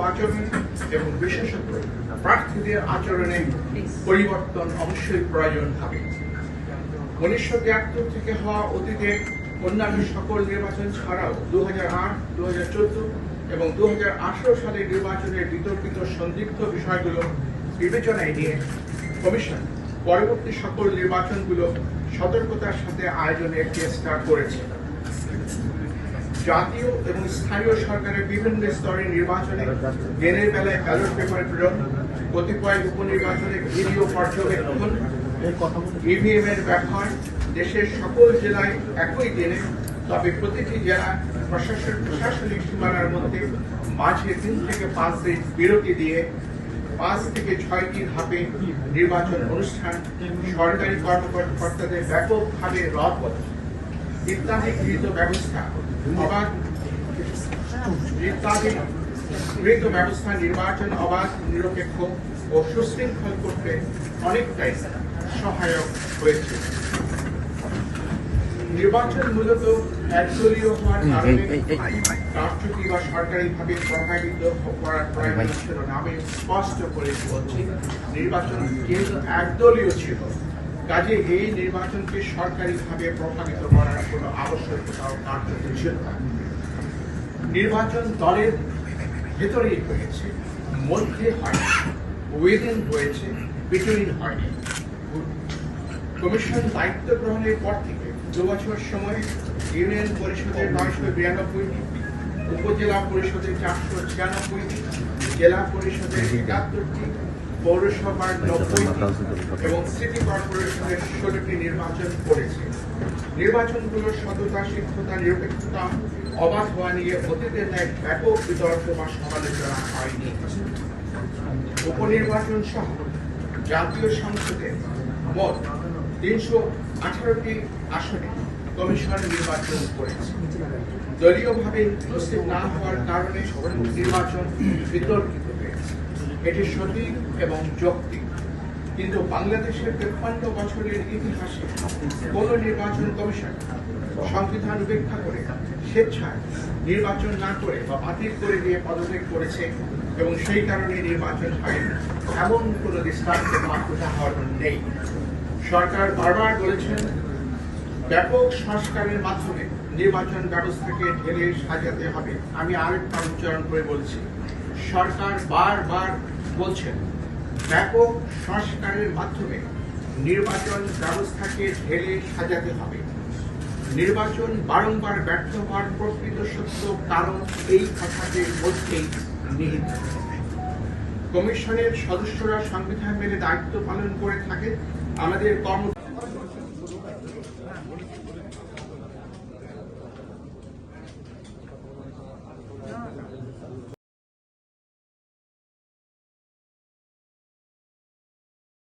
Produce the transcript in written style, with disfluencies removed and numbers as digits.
আচরণ এবং বিশেষত প্রার্থীদের আচরণে পরিবর্তন অবশ্যই প্রয়োজন হবে। 1973 থেকে হওয়া অতীতে অন্যান্য সকল নির্বাচন ছাড়াও 2008, 2014 এবং 2018 সালের নির্বাচনের বিতর্কিত সন্দিগ্ধ বিষয়গুলো বিবেচনায় নিয়ে কমিশন পরবর্তী সকল নির্বাচনগুলো সতর্কতার সাথে আয়োজনের চেষ্টা করেছে। জাতীয় এবং স্থানীয় সরকারের বিভিন্ন স্তরের নির্বাচনে দিনের বেলায় ব্যালট পেপার প্রেরণ, কতিপয় উপনির্বাচনে ভিডিও পর্যবেক্ষণ, ইভিএম এর ব্যবহার দেশের সকল জেলায় একই দিনে, তবে প্রতিটি জেলা প্রশাসনিক সীমানার মধ্যে মাঝে 3 থেকে 5 দিন বিরতি দিয়ে 5 থেকে 6টি ধাপে নির্বাচন অনুষ্ঠান, সরকারি কর্মকর্তাদের ব্যাপকভাবে রদ ইত্যাদি গৃহীত ব্যবস্থা নির্বাচন অবাধ, নিরপেক্ষ ও সুশৃঙ্খল করতে অনেকটাই সহায়ক হয়েছে। নির্বাচন মূলত একদলীয় হওয়ার কারণে রাষ্ট্রপতি বা সরকারিভাবে প্রভাবিত করার প্রয়োজন ছিল না। আমি স্পষ্ট করে বলছি, নির্বাচন যেহেতু একদলীয় ছিল, কাজে এই নির্বাচনকে সরকারিভাবে প্রভাবিত করার কোনো আবশ্যকতাও কার্যত ছিল না। নির্বাচন দলের ভেতরেই হয়েছে, মধ্যে হয়নি, উইদিন হয়েছে, বিটুইন হয়নি। কমিশন দায়িত্ব গ্রহণের পর থেকে 2 বছর সময়ে ইউনিয়ন পরিষদের 992টি, উপজেলা পরিষদের 496টি, জেলা পরিষদের 71টি, পৌরসভার 90টি এবং সিটি কর্পোরেশনের 16টি নির্বাচন করেছে। নির্বাচনগুলোর সততা, সিদ্ধতা, নিরপেক্ষতা, অবাধ হওয়া নিয়ে অতীতের ন্যায় ব্যাপক বিতর্ক বা সমালোচনা হয়নি। উপনির্বাচন সহ জাতীয় সংসদে মোট 318টি আসনে কমিশন নির্বাচন করেছে। দলীয়ভাবে উপস্থিত না হওয়ার কারণে নির্বাচন বিতর্কিত হয়েছে। এটি সঠিক এবং যৌক্তিক, কিন্তু বাংলাদেশের 53 বছরের ইতিহাসে কোন নির্বাচন কমিশন সংবিধান উপেক্ষা করে স্বেচ্ছায় নির্বাচন না করে বা বাতিল করে দিয়ে পদত্যাগ করেছে এবং সেই কারণে নির্বাচন হয়নি এমন কোন দৃষ্টান্ত বা উদাহরণ নেই। সরকার বারবার বলেছেন ব্যাপক সংস্কারের মাধ্যমে নির্বাচন ব্যবস্থাকে ঢেলে সাজাতে হবে। আমি আরেকবার উচ্চারণ করে বলছি, সরকার বারবার বলছেন ব্যাপক সংস্কারের মাধ্যমে নির্বাচন ব্যবস্থাকে ঢেলে সাজাতে হবে। নির্বাচন বারংবার ব্যর্থ হওয়ার প্রকৃত সত্য কারণ এই কথাটির মধ্যেই নিহিত। কমিশনের সদস্যরা সংবিধান মেনে দায়িত্ব পালন করে থাকে। আমাদের